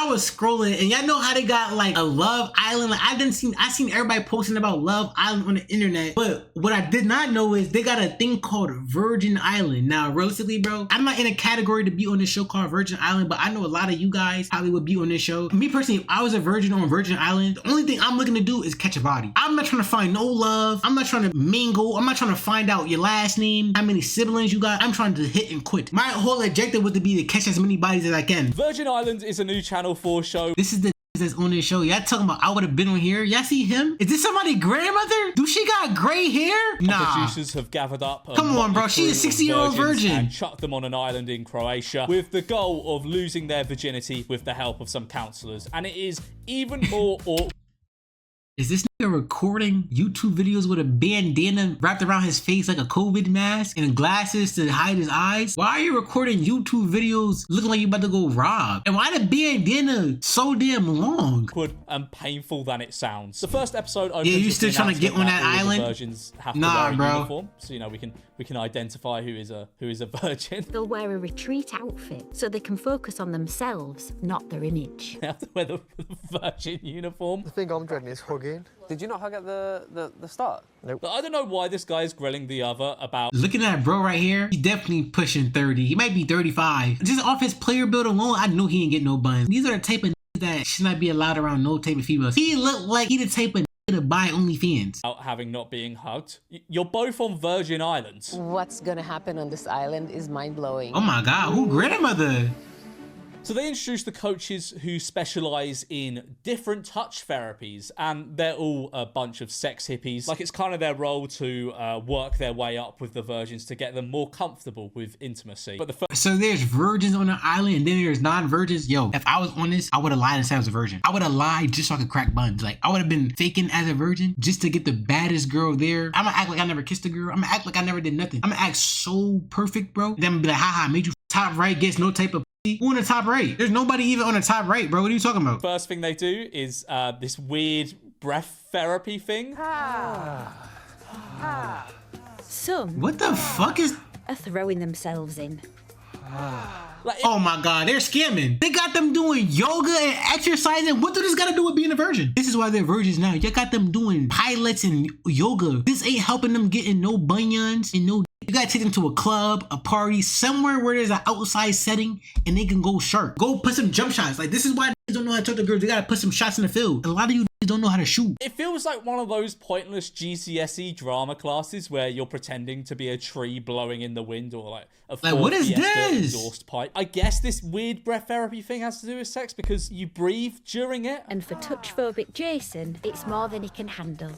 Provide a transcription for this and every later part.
I was scrolling, and y'all know how they got like a Love Island. Like I seen everybody posting about Love Island on the internet, but what I did not know is they got a thing called Virgin Island. Now, realistically, bro, I'm not in a category to be on this show called Virgin Island, but I know a lot of you guys probably would be on this show. Me personally, if I was a virgin on Virgin Island, the only thing I'm looking to do is catch a body. I'm not trying to find no love. I'm not trying to mingle. I'm not trying to find out your last name, how many siblings you got. I'm trying to hit and quit. My whole objective was to be to catch as many bodies as I can. Virgin Islands is a new Channel 4 show. This is the that's on this show. Y'all talking about I would have been on here. Y'all see him? Is this somebody's grandmother? Do she got gray hair? Nah. Producers have gathered up. Come on, bro. She's a 60-year-old virgin. And chucked them on an island in Croatia with the goal of losing their virginity with the help of some counselors. And it is even more awkward. Is this nigga recording YouTube videos with a bandana wrapped around his face like a COVID mask and glasses to hide his eyes? Why are you recording YouTube videos looking like you about to go rob? And why the bandana so damn long? Awkward and painful than it sounds. The first episode opens. Yeah, you still trying to get on that island? Virgins have nah, to wear a bro. uniform, so you know we can identify who is a virgin. They'll wear a retreat outfit so they can focus on themselves, not their image. They have to wear the virgin uniform. The thing I'm dreading is hugging. Did you not hug at the start? Nope. But I don't know why this guy is grilling the other about. Looking at that bro right here, he's definitely pushing 30. He might be 35. Just off his player build alone, I know he ain't getting no buns. These are the type of that should not be allowed around no type of females. He look like he the type of to buy OnlyFans. About having not being hugged. You're both on Virgin Islands. What's gonna happen on this island is mind-blowing. Oh my god, who grandmother? So they introduced the coaches who specialize in different touch therapies, and they're all a bunch of sex hippies. Like, it's kind of their role to work their way up with the virgins to get them more comfortable with intimacy. But so there's virgins on the island, and then there's non-virgins. Yo, if I was on this, I would have lied and said I was a virgin. I would have lied just so I could crack buns. Like, I would have been faking as a virgin just to get the baddest girl there. I'm gonna act like I never kissed a girl. I'm gonna act like I never did nothing. I'm gonna act so perfect, bro. Then I'm gonna be like, haha, made you top right, gets no type of who on the top right? There's nobody even on the top right, bro. What are you talking about? First thing they do is this weird breath therapy thing. Some What the fuck is... are throwing themselves in. Like, oh my god, they're scamming. They got them doing yoga and exercising. What do this got to do with being a virgin? This is why they're virgins now. You got them doing pilates and yoga. This ain't helping them getting no bunions and no... You gotta take them to a club, a party, somewhere where there's an outside setting and they can go sharp. Go put some jump shots. Like, this is why they don't know how to talk to girls. They gotta put some shots in the field. A lot of you don't know how to shoot. it feels like one of those pointless GCSE drama classes where you're pretending to be a tree blowing in the wind, or like a Ford what is Fiesta this? exhaust pipe. I guess this weird breath therapy thing has to do with sex because you breathe during it. And for touch-phobic Jason, it's more than he can handle.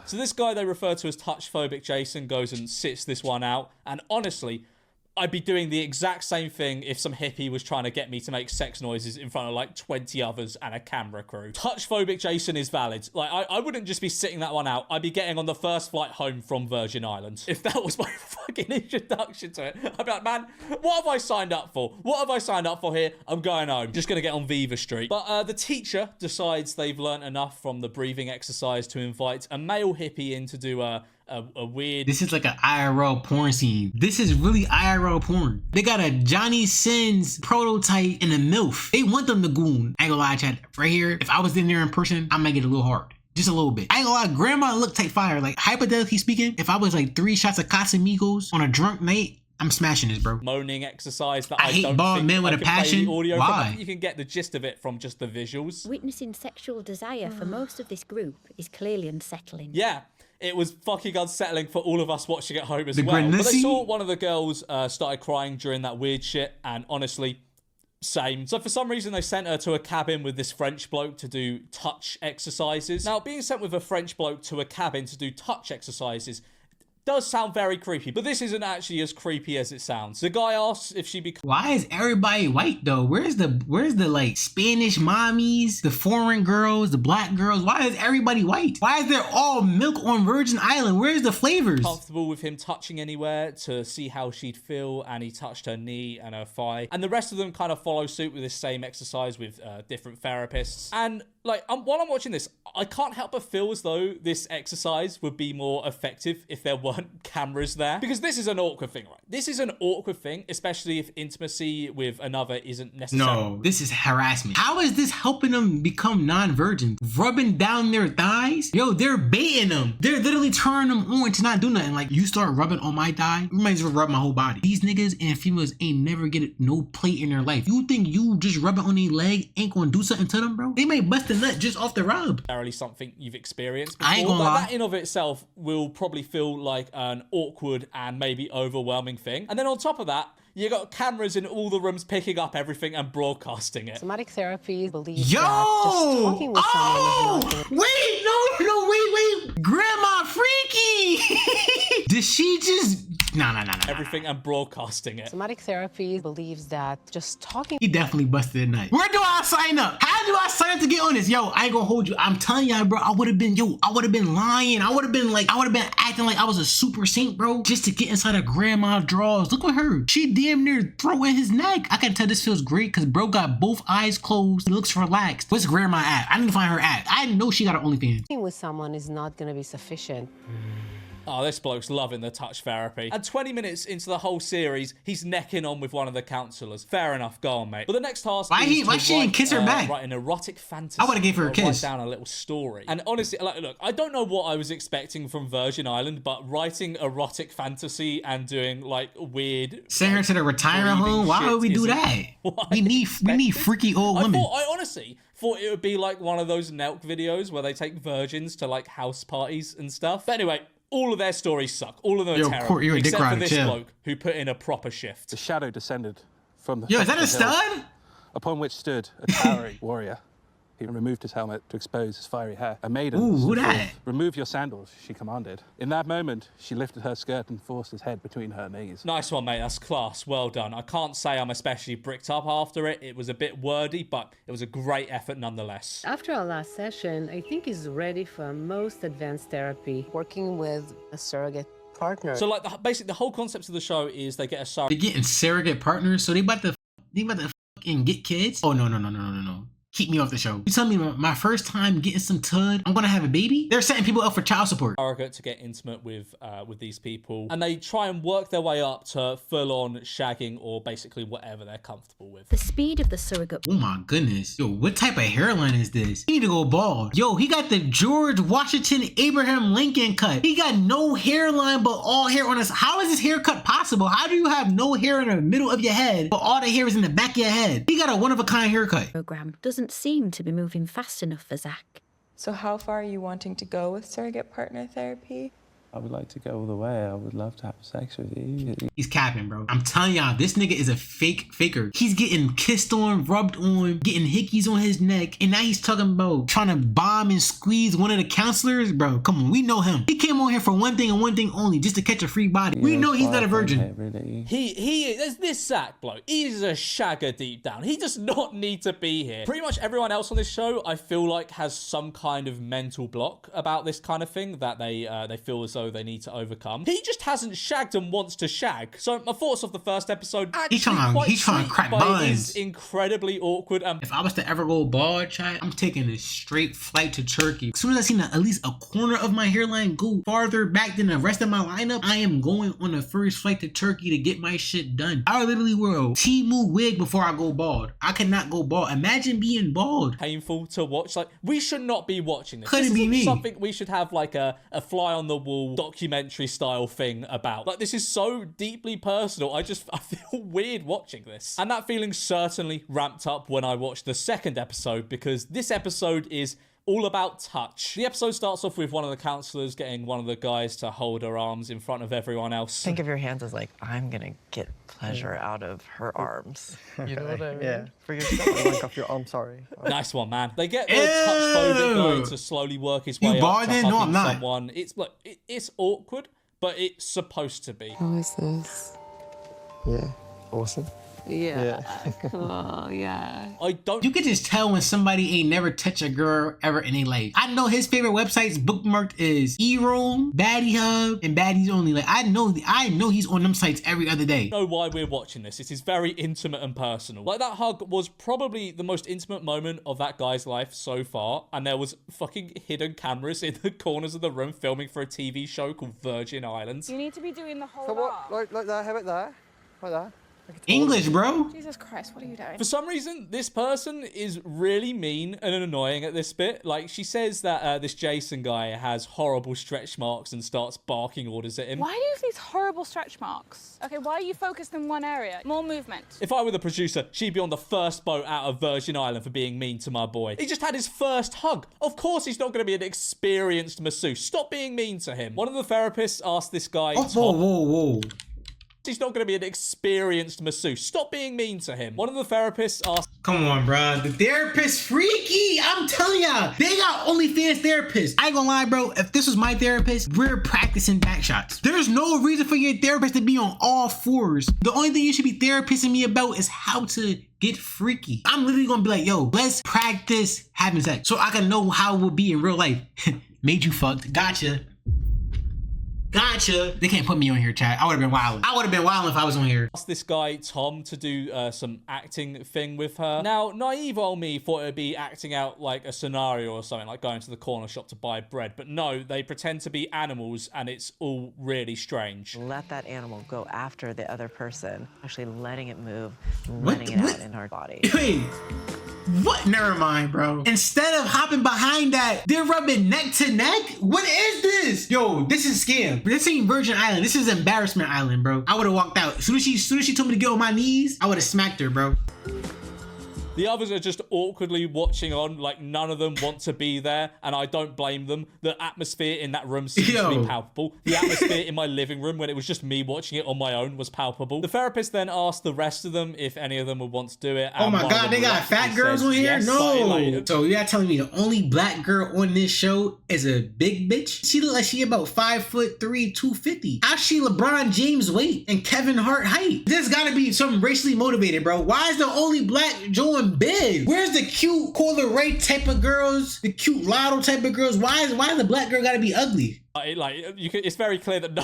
So this guy they refer to as touch-phobic Jason goes and sits this one out, and honestly, I'd be doing the exact same thing if some hippie was trying to get me to make sex noises in front of like 20 others and a camera crew. Touch-phobic Jason is valid. Like, I wouldn't just be sitting that one out. I'd be getting on the first flight home from Virgin Islands. If that was my fucking introduction to it, I'd be like, man, what have I signed up for? What have I signed up for here? I'm going home. Just gonna get on Viva Street. But the teacher decides they've learnt enough from the breathing exercise to invite a male hippie in to do a weird... This is like an IRL porn scene. This is really IRL porn. They got a Johnny Sins prototype and a MILF. They want them to goon. I ain't gonna lie, chat. Right here, if I was in there in person, I might get a little hard. Just a little bit. I ain't gonna lie, grandma looked type fire. Like, hypothetically speaking, if I was like 3 shots of Casamigos on a drunk night, I'm smashing this, bro. moaning exercise that I hate don't bald think men with I a could play passion. the audio Why? from. I think you can get the gist of it from just the visuals. Witnessing sexual desire for most of this group is clearly unsettling. Yeah, it was fucking unsettling for all of us watching at home as The well. But they Granussi? saw one of the girls started crying during that weird shit, and honestly, same. So for some reason, they sent her to a cabin with this French bloke to do touch exercises. Now, being sent with a French bloke to a cabin to do touch exercises does sound very creepy, but this isn't actually as creepy as it sounds. The guy asks if she becomes... Why is everybody white though? Where's the like Spanish mommies, the foreign girls, the black girls? Why is everybody white? Why is there all milk on Virgin Island? Where's the flavors? comfortable with him touching anywhere to see how she'd feel, and he touched her knee and her thigh, and the rest of them kind of follow suit with this same exercise with different therapists. And like, while I'm watching this, I can't help but feel as though this exercise would be more effective if there were weren't cameras there. Because this is an awkward thing, right? This is an awkward thing, especially if intimacy with another isn't necessary. No, this is harassment. How is this helping them become non-virgins? Rubbing down their thighs? Yo, they're baiting them. They're literally turning them on to not do nothing. Like, you start rubbing on my thigh, you might as well rub my whole body. These niggas and females ain't never get no play in their life. You think you just rubbing on their leg ain't gonna do something to them, bro? They may bust a nut just off the rub. Something you've experienced before. I ain't gonna lie. That in of itself will probably feel like an awkward and maybe overwhelming thing. And then on top of that, you got cameras in all the rooms picking up everything and broadcasting it. Somatic therapy believes Yo! that just talking with someone is not gonna... Wait, Grandma Freaky! Did she just... No. Everything and broadcasting it. Somatic therapy believes that just talking... He definitely busted a nut. Where do I sign up? How do I sign up to get on this? Yo, I ain't gonna hold you. I'm telling y'all, bro, I would have been lying. I would have been acting like I was a super saint, bro, just to get inside of grandma's drawers. Look at her. She damn near throwing his neck. I can tell this feels great because bro got both eyes closed. He looks relaxed. Where's grandma at? I need to find her at. I know she got an OnlyFans. Talking with someone is not gonna be sufficient. Oh, this bloke's loving the touch therapy. And 20 minutes into the whole series, he's necking on with one of the counselors. Fair enough, go on, mate. But the next task is why she didn't kiss her back? Write an erotic fantasy. I would've gave her a kiss. Write down a little story. And honestly, like, look, I don't know what I was expecting from Virgin Island, but writing erotic fantasy and doing like weird... Send her to the retirement home? Why would we do that? We need freaky old women. I honestly thought it would be like one of those Nelk videos where they take virgins to like house parties and stuff. But anyway, all of their stories suck. All of them are terrible. You're a dick except for rider, this chill. bloke who put in a proper shift. The shadow descended from the... Yo, is that a hill, stud? upon which stood a towering warrior. He removed his helmet to expose his fiery hair. A maiden Ooh, who stood that? forth. Remove your sandals, she commanded. In that moment, she lifted her skirt and forced his head between her knees. Nice one, mate. That's class. Well done. I can't say I'm especially bricked up after it. It was a bit wordy, but it was a great effort nonetheless. After our last session, I think he's ready for most advanced therapy, working with a surrogate partner. So, like, basically, the whole concept of the show is they get a surrogate. They're getting surrogate partners, so they about to fucking get kids? Oh, no. Keep me off the show. You tell me my first time getting some tud, I'm gonna have a baby? They're setting people up for child support. To get intimate with these people, and they try and work their way up to full-on shagging or basically whatever they're comfortable with. The speed of the surrogate. Oh my goodness. Yo, what type of hairline is this? He need to go bald. Yo, he got the George Washington Abraham Lincoln cut. He got no hairline but all hair on his... How is this haircut possible? How do you have no hair in the middle of your head but all the hair is in the back of your head? He got a one-of-a-kind haircut. Program doesn't seem to be moving fast enough for Zach. So how far are you wanting to go with surrogate partner therapy? I would like to go all the way. I would love to have sex with you. He's capping, bro. I'm telling y'all, this nigga is a faker. He's getting kissed on, rubbed on, getting hickeys on his neck, and now he's talking about trying to bomb and squeeze one of the counselors. Bro, come on, we know him. He came on here for one thing and one thing only, just to catch a free body. We know he's not a virgin. Really. There's this Zach bloke. He's a shagger deep down. He does not need to be here. Pretty much everyone else on this show, I feel like, has some kind of mental block about this kind of thing that they feel as though they need to overcome. He just hasn't shagged and wants to shag. So my thoughts of the first episode, actually he's trying to crack but buns. it is incredibly awkward. And if I was to ever go bald, chat, I'm taking a straight flight to Turkey. As soon as I see at least a corner of my hairline go farther back than the rest of my lineup, I am going on the first flight to Turkey to get my shit done. I literally wear a Temu wig before I go bald. I cannot go bald. Imagine being bald. Painful to watch. Like, we should not be watching this. Couldn't be me. Something we should have like a fly on the wall documentary style thing about. Like, this is so deeply personal. I feel weird watching this. And that feeling certainly ramped up when I watched the second episode, because this episode is all about touch. The episode starts off with one of the counselors getting one of the guys to hold her arms in front of everyone else. Think of your hands as like, I'm gonna get pleasure out of her arms. You know what I mean? Yeah. For yourself. Like off your arm, sorry. Nice one, man. They get the touch phobic guy to slowly work his way up to hugging someone. It's like, it's awkward, but it's supposed to be. How is this? Yeah. Awesome. Yeah. Cool. Yeah. I don't. You could just tell when somebody ain't never touched a girl ever in their life. I know his favorite websites bookmarked is E-Roll, Baddie Hub, and Baddies Only. Like I know he's on them sites every other day. Know why we're watching this. It is very intimate and personal. Like, that hug was probably the most intimate moment of that guy's life so far, and there was fucking hidden cameras in the corners of the room filming for a TV show called Virgin Islands. You need to be doing the whole So what, like that, have it there, like that. English, bro. Jesus Christ, what are you doing? For some reason, this person is really mean and annoying at this bit. Like, she says that this Jason guy has horrible stretch marks and starts barking orders at him. Why do you have these horrible stretch marks? Okay, why are you focused in one area? More movement. If I were the producer, she'd be on the first boat out of Virgin Island for being mean to my boy. He just had his first hug. Of course he's not going to be an experienced masseuse. Stop being mean to him. One of the therapists asked this guy... Whoa. He's not going to be an experienced masseuse. Stop being mean to him. One of the therapists asked... Come on, bro. The therapist freaky. I'm telling y'all. They got OnlyFans therapists. I ain't gonna lie, bro. If this was my therapist, we're practicing back shots. There's no reason for your therapist to be on all fours. The only thing you should be therapizing me about is how to get freaky. I'm literally gonna be like, yo, let's practice having sex so I can know how it will be in real life. Made you fucked. Gotcha. They can't put me on here, chat. I would have been wilding. If I was on here. Asked this guy, Tom, to do some acting thing with her. Now, naive old me thought it would be acting out like a scenario or something, like going to the corner shop to buy bread. But no, they pretend to be animals, and it's all really strange. Let that animal go after the other person, actually letting it move, letting it out in her body. Wait. What? Never mind, bro. Instead of hopping behind that, they're rubbing neck to neck? What is this? Yo, this is a scam. This ain't Virgin Island. This is Embarrassment Island, bro. I would have walked out. As soon as she told me to get on my knees, I would have smacked her, bro. The others are just awkwardly watching on, like none of them want to be there, and I don't blame them. The atmosphere in that room seems to be palpable. The atmosphere in my living room, when it was just me watching it on my own, was palpable. The therapist then asked the rest of them if any of them would want to do it. Oh my God, they got fat girls on here? Yes, No. So you're telling me the only black girl on this show is a big bitch? She look like she about 5'3", 250. How's she LeBron James weight and Kevin Hart height? There's gotta be something racially motivated, bro. Why is the only black joint big? Where's the cute Cola Ray type of girls? The cute Lotto type of girls? Why the black girl gotta be ugly? It's very clear that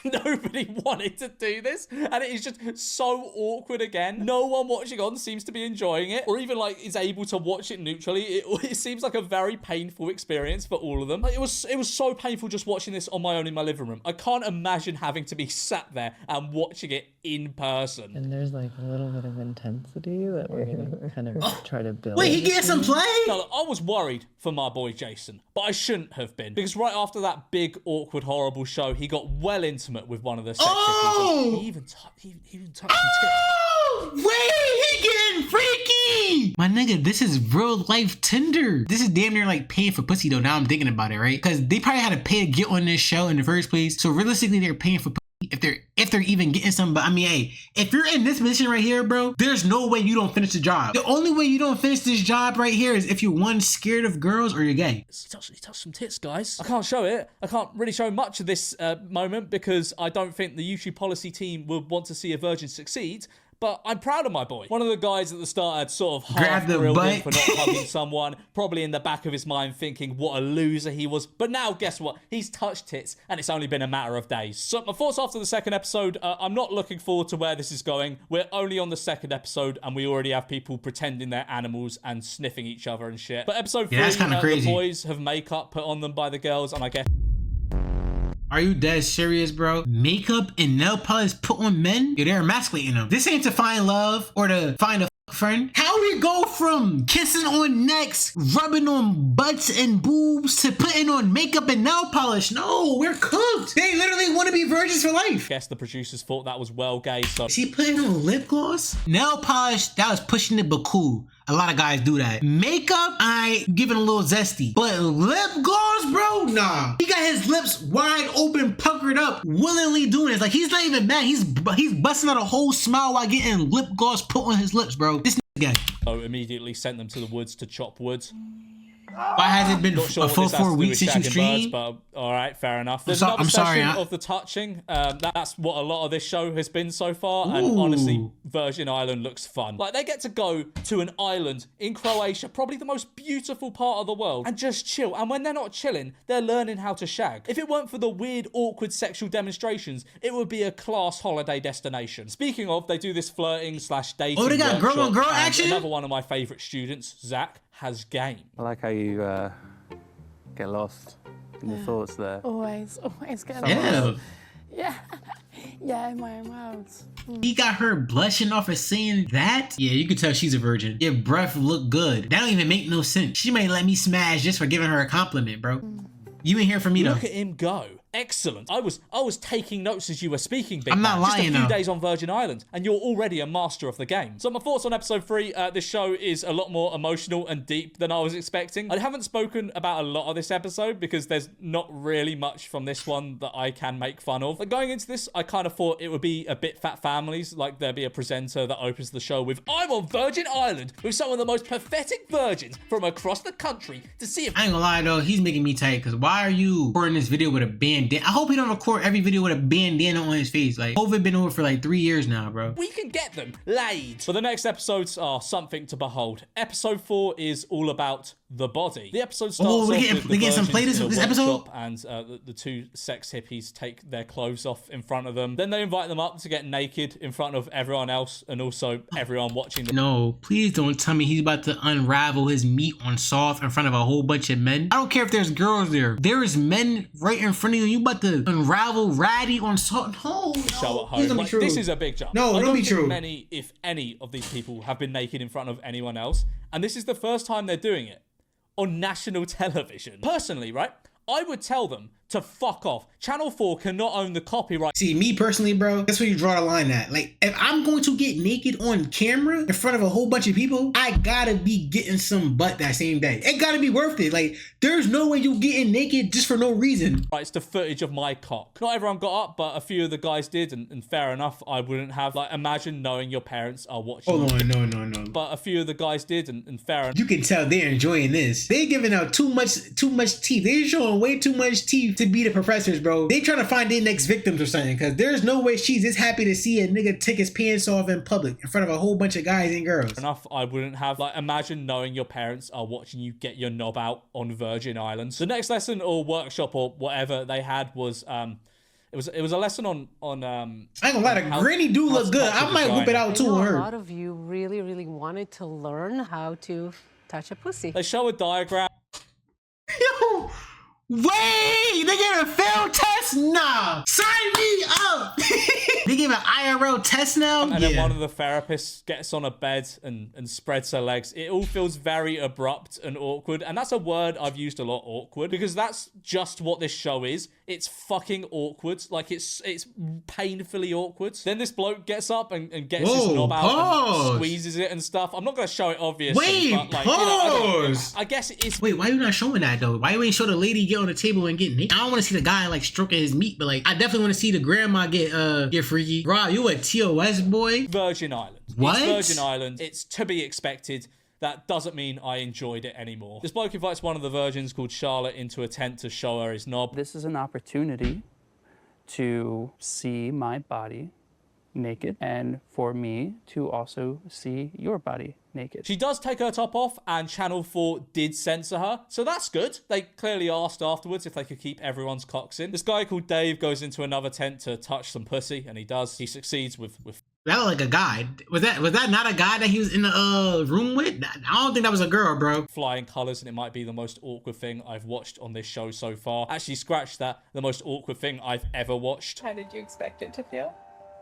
nobody wanted to do this, and it is just so awkward again. No one watching on seems to be enjoying it, or even like is able to watch it neutrally. It seems like a very painful experience for all of them. Like, it was so painful just watching this on my own in my living room. I can't imagine having to be sat there and watching it in person. And there's like a little bit of intensity that we're gonna kind of try to build. Wait, he getting some play? No, look, I was worried for my boy Jason, but I shouldn't have been, because right after that big awkward horrible show, he got well intimate with one of the sex chickies. He even touched some tits. Wait, he getting freaky! My nigga, this is real life Tinder. This is damn near like paying for pussy though. Now I'm thinking about it, right? Because they probably had to pay to get on this show in the first place. So realistically, they're paying for pussy if they're even getting some. But I mean, hey, if you're in this position right here, bro, there's no way you don't finish the job. The only way you don't finish this job right here is if you're one, scared of girls, or you're gay. He touched some tits, guys. I can't show it. I can't really show much of this moment because I don't think the YouTube policy team would want to see a virgin succeed. But I'm proud of my boy. One of the guys at the start had sort of half grilled him for not hugging someone, probably in the back of his mind thinking what a loser he was. But now, guess what? He's touched tits, and it's only been a matter of days. So my thoughts after the second episode, I'm not looking forward to where this is going. We're only on the second episode, and we already have people pretending they're animals and sniffing each other and shit. But episode 3, that's kind of crazy. The boys have makeup put on them by the girls, and I guess... Are you dead serious, bro? Makeup and nail polish put on men? Yeah, they're emasculating them. This ain't to find love or to find a friend. How we go from kissing on necks, rubbing on butts and boobs to putting on makeup and nail polish? No, we're cooked. They literally want to be virgins for life. I guess the producers thought that was well gay, so... Is he putting on lip gloss? Nail polish, that was pushing it, but cool. A lot of guys do that. Makeup, I giving a little zesty. But lip gloss, bro? Nah. He got his lips wide open, puckered up, willingly doing this. Like, he's not even mad. He's busting out a whole smile while getting lip gloss put on his lips, bro. This guy. So immediately sent them to the woods to chop wood. Why has it been Not sure a what full this has to 4 do weeks with since you shagging birds, streamed? but all right, fair enough. There's I'm another sorry, session of the touching. That's what a lot of this show has been so far, and Ooh. honestly, Virgin Island looks fun. Like, they get to go to an island in Croatia, probably the most beautiful part of the world, and just chill. And when they're not chilling, they're learning how to shag. If it weren't for the weird, awkward sexual demonstrations, it would be a class holiday destination. Speaking of, they do this flirting / dating. Oh, they got girl on girl and action? Another one of my favourite students, Zach, has game. I like how you get lost in your thoughts there. Always get Yeah. Yeah, in my own worlds. He got her blushing off of saying that? Yeah, you can tell she's a virgin. Your breath look good. That don't even make no sense. She might let me smash just for giving her a compliment, bro. You ain't here for me though. Look at him go. Excellent. I was taking notes as you were speaking, Big I'm not Man. lying, Just a few though. days on Virgin Island, and you're already a master of the game. So my thoughts on episode 3, this show is a lot more emotional and deep than I was expecting. I haven't spoken about a lot of this episode because there's not really much from this one that I can make fun of. But going into this, I kind of thought it would be a bit Fat Families, like there'd be a presenter that opens the show with, I'm on Virgin Island with some of the most pathetic virgins from across the country to see if... I ain't gonna lie though, he's making me tight because why are you recording this video with a bandana? I hope he don't record every video with a bandana on his face. Like, COVID been over for like 3 years now, bro. We can get them laid. But the next episodes are something to behold. Episode 4 is all about the body. The episode starts off with the some play virgins in a this episode? workshop, and the two sex hippies take their clothes off in front of them. Then they invite them up to get naked in front of everyone else and also everyone watching them. No, please don't tell me he's about to unravel his meat on soft in front of a whole bunch of men. I don't care if there's girls there. There is men right in front of you. You about to unravel ratty on soft. No, Show at home. Like, this is a big jump. No, I don't be think true. Many, if any, of these people have been naked in front of anyone else, and this is the first time they're doing it on national television. Personally, right, I would tell them to fuck off. Channel 4 cannot own the copyright. See, me personally, bro, that's where you draw the line at. Like, if I'm going to get naked on camera in front of a whole bunch of people, I gotta be getting some butt that same day. It gotta be worth it. Like, there's no way you getting naked just for no reason. It's the footage of my cock. Not everyone got up, but a few of the guys did, and fair enough, I wouldn't have. Like, imagine knowing your parents are watching. Hold on, no. But a few of the guys did, and fair enough. You can tell they're enjoying this. They're giving out too much teeth. They're showing way too much teeth to be the professors, bro. They trying to find their next victims or something, because there's no way she's this happy to see a nigga take his pants off in public in front of a whole bunch of guys and girls. Enough, I wouldn't have. Like, imagine knowing your parents are watching you get your knob out on Virgin Islands. The next lesson or workshop or whatever they had was it was a lesson on I ain't gonna lie, the granny do look good. I might whip it out too on her. A lot of you really wanted to learn how to touch a pussy. They show a diagram. Yo, wait, they gave a failed test? Nah, sign me up. They give an IRL test now? And then one of the therapists gets on a bed and spreads her legs. It all feels very abrupt and awkward. And that's a word I've used a lot, awkward, because that's just what this show is. It's fucking awkward. Like, it's painfully awkward. Then this bloke gets up and gets his knob out and squeezes it and stuff. I'm not going to show it, obviously. Wait, but, like, pause. I guess it is. Wait, why are you not showing that, though? Why you ain't show the lady get on the table and get naked? I don't want to see the guy, like, stroking his meat, but, like, I definitely want to see the grandma get freaky. Rob, you a TOS boy? Virgin Island. What? It's Virgin Island. It's to be expected. That doesn't mean I enjoyed it anymore. This bloke invites one of the virgins called Charlotte into a tent to show her his knob. This is an opportunity to see my body naked and for me to also see your body naked. She does take her top off, and Channel 4 did censor her, so that's good. They clearly asked afterwards if they could keep everyone's cocks in. This guy called Dave goes into another tent to touch some pussy, and he does. He succeeds with that looked like a guy. Was that not a guy that he was in the room with? I don't think that was a girl, bro. flying colors, and it might be the most awkward thing I've watched on this show so far. Actually, scratch that. The most awkward thing I've ever watched. How did you expect it to feel?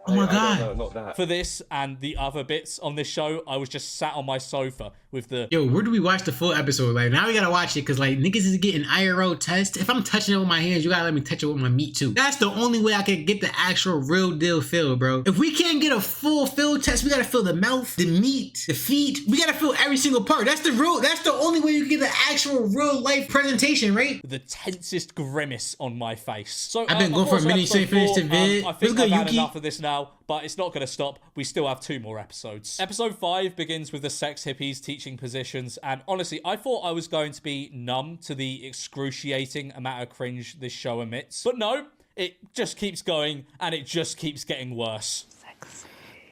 Oh my God. No, not that. For this and the other bits on this show, I was just sat on my sofa with the... Yo, where do we watch the full episode? Like, now we gotta watch it, because, like, niggas is getting IRL tests. If I'm touching it with my hands, you gotta let me touch it with my meat, too. That's the only way I can get the actual real deal feel, bro. If we can't get a full field test, we gotta feel the mouth, the meat, the feet. We gotta feel every single part. That's the only way you can get the actual real life presentation, right? The tensest grimace on my face. So I've been going for a mini straight finish to vid. I think I've had enough of this now. now, but it's not going to stop. We still have 2 more episodes. Episode 5 begins with the sex hippies teaching positions, and honestly, I thought I was going to be numb to the excruciating amount of cringe this show emits, but no, it just keeps going, and it just keeps getting worse.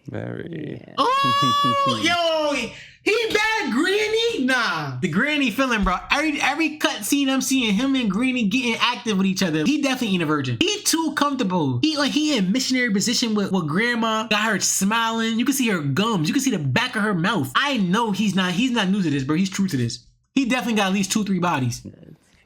Very. Yeah. Oh, yo, he bad Granny? Nah, the Granny feeling, bro. Every cut scene I'm seeing him and Granny getting active with each other. He definitely ain't a virgin. He too comfortable. He in missionary position with Grandma. Got her smiling. You can see her gums. You can see the back of her mouth. I know he's not new to this, bro. He's true to this. He definitely got at least 2-3 bodies.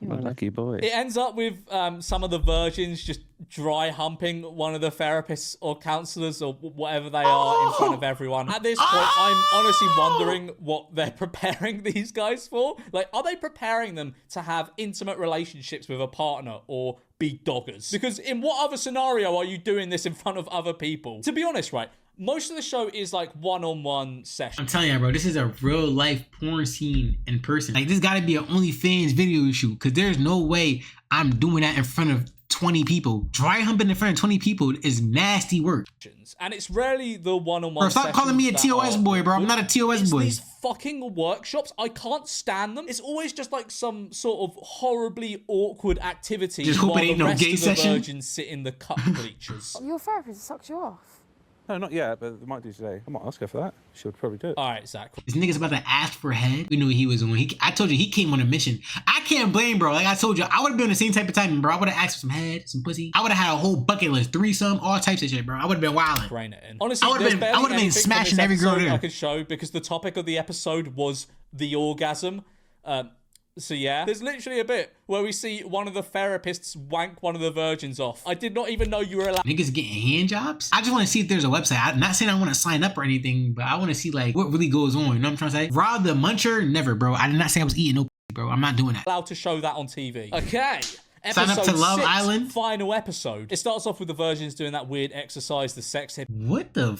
A lucky boy. It ends up with some of the virgins just dry humping one of the therapists or counselors or whatever they are in front of everyone. At this point, I'm honestly wondering what they're preparing these guys for. Like, are they preparing them to have intimate relationships with a partner or be doggers? Because in what other scenario are you doing this in front of other people? To be honest, right, most of the show is like one-on-one sessions. I'm telling you, bro, this is a real life porn scene in person. Like, this gotta be an OnlyFans video shoot, because there's no way I'm doing that in front of 20 people. Dry humping in front of 20 people is nasty work. And it's rarely the one-on-one Bro, stop calling me a TOS boy, bro. I'm not a TOS boy. These fucking workshops, I can't stand them. It's always just like some sort of horribly awkward activity Just hope it ain't no gay session. The virgins sit in the cup bleachers. Your therapist sucks you off. No, not yet, but they might do today. I might ask her for that. She would probably do it. All right, Zach. This nigga's about to ask for head. We knew what he was on. I told you, he came on a mission. I can't blame, bro. Like I told you, I would have been on the same type of timing, bro. I would have asked for some head, some pussy. I would have had a whole bucket list, threesome, all types of shit, bro. I would have been wilding. Brain it in. Honestly, I would have been smashing every girl there. I could show because the topic of the episode was the orgasm. So yeah, there's literally a bit where we see one of the therapists wank one of the virgins off. I did not even know you were allowed. Niggas getting hand jobs? I just want to see if there's a website. I'm not saying I want to sign up or anything, but I want to see like what really goes on. You know what I'm trying to say? Rob the Muncher? Never, bro. I did not say I was eating no bro. I'm not doing that. Allowed to show that on TV. Okay. Sign up to Love 6, Island? Final episode. It starts off with the virgins doing that weird exercise, the sex hip. What the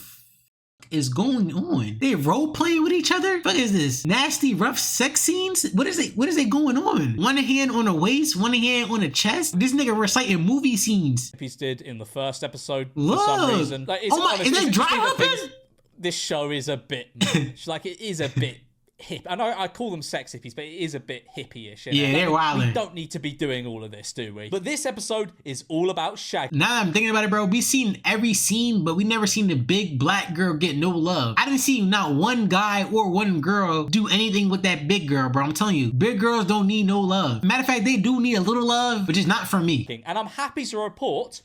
is going on? They role playing with each other? What is this? Nasty, rough sex scenes? What is it going on? One hand on the waist, one hand on the chest. This nigga reciting movie scenes. Hippies did in the first episode Look. for some reason. Like, it's honest, is that dry humping? This show is a bit much. Like, it is a bit hip. I know I call them sex hippies, but it is a bit hippie-ish. Yeah, they're wildin'. We don't need to be doing all of this, do we? But this episode is all about shag. Now that I'm thinking about it, bro, we've seen every scene, but we never seen the big black girl get no love. I didn't see not one guy or one girl do anything with that big girl, bro. I'm telling you, big girls don't need no love. Matter of fact, they do need a little love, but just not from me. And I'm happy to report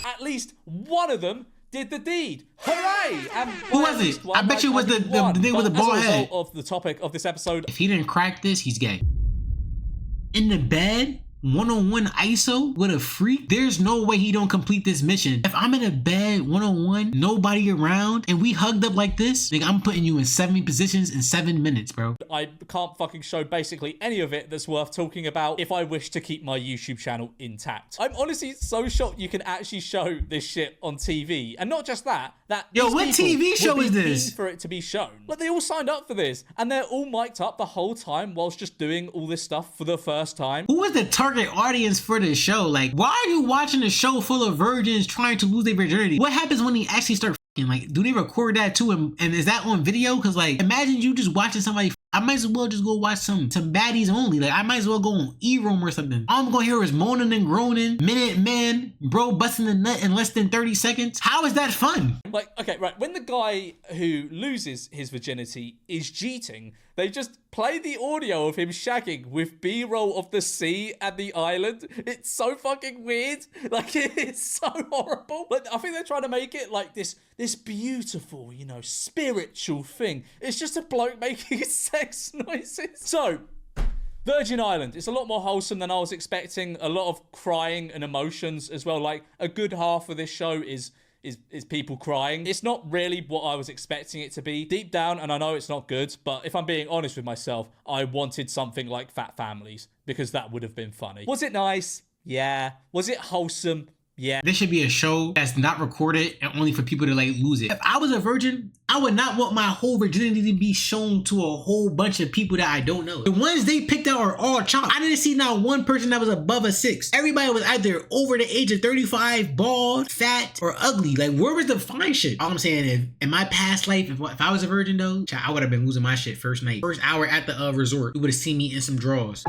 at least one of them did the deed. Hooray! And who was it? I bet you it was the nigga with the bald head. Of the topic of this episode. If he didn't crack this, he's gay. In the bed, one-on-one ISO with a freak, there's no way he don't complete this mission. If I'm in a bed one-on-one, nobody around, and we hugged up like this, nigga, I'm putting you in 7 positions in 7 minutes, bro. I can't fucking show basically any of it that's worth talking about if I wish to keep my YouTube channel intact. I'm honestly so shocked you can actually show this shit on TV. And not just that yo, what TV show is this? For it to be shown. Like, they all signed up for this, and they're all mic'd up the whole time whilst just doing all this stuff for the first time. Who is the target audience for this show? Like, why are you watching a show full of virgins trying to lose their virginity? What happens when they actually start f***ing? Like, do they record that too? And is that on video? Because, like, imagine you just watching somebody I might as well just go watch some baddies only. Like, I might as well go on E-Room or something. All I'm gonna hear is moaning and groaning, minute man, bro busting the nut in less than 30 seconds. How is that fun? Like, okay, right, when the guy who loses his virginity is cheating, they just play the audio of him shagging with B-roll of the sea and the island. It's so fucking weird. Like, it's so horrible. Like, I think they're trying to make it like this beautiful, you know, spiritual thing. It's just a bloke making sex noises. So, Virgin Island, it's a lot more wholesome than I was expecting. A lot of crying and emotions as well. Like, a good half of this show is people crying. It's not really what I was expecting it to be. Deep down, and I know it's not good, but if I'm being honest with myself, I wanted something like Fat Families, because that would have been funny. Was it nice? Yeah. Was it wholesome? Yeah. This should be a show that's not recorded and only for people to like lose it. If I was a virgin, I would not want my whole virginity to be shown to a whole bunch of people that I don't know. The ones they picked out are all chopped. I didn't see not one person that was above a 6. Everybody was either over the age of 35, bald, fat, or ugly. Like, where was the fine shit? All I'm saying is, in my past life, if I was a virgin though, I would have been losing my shit first night. First hour at the resort, you would have seen me in some drawers.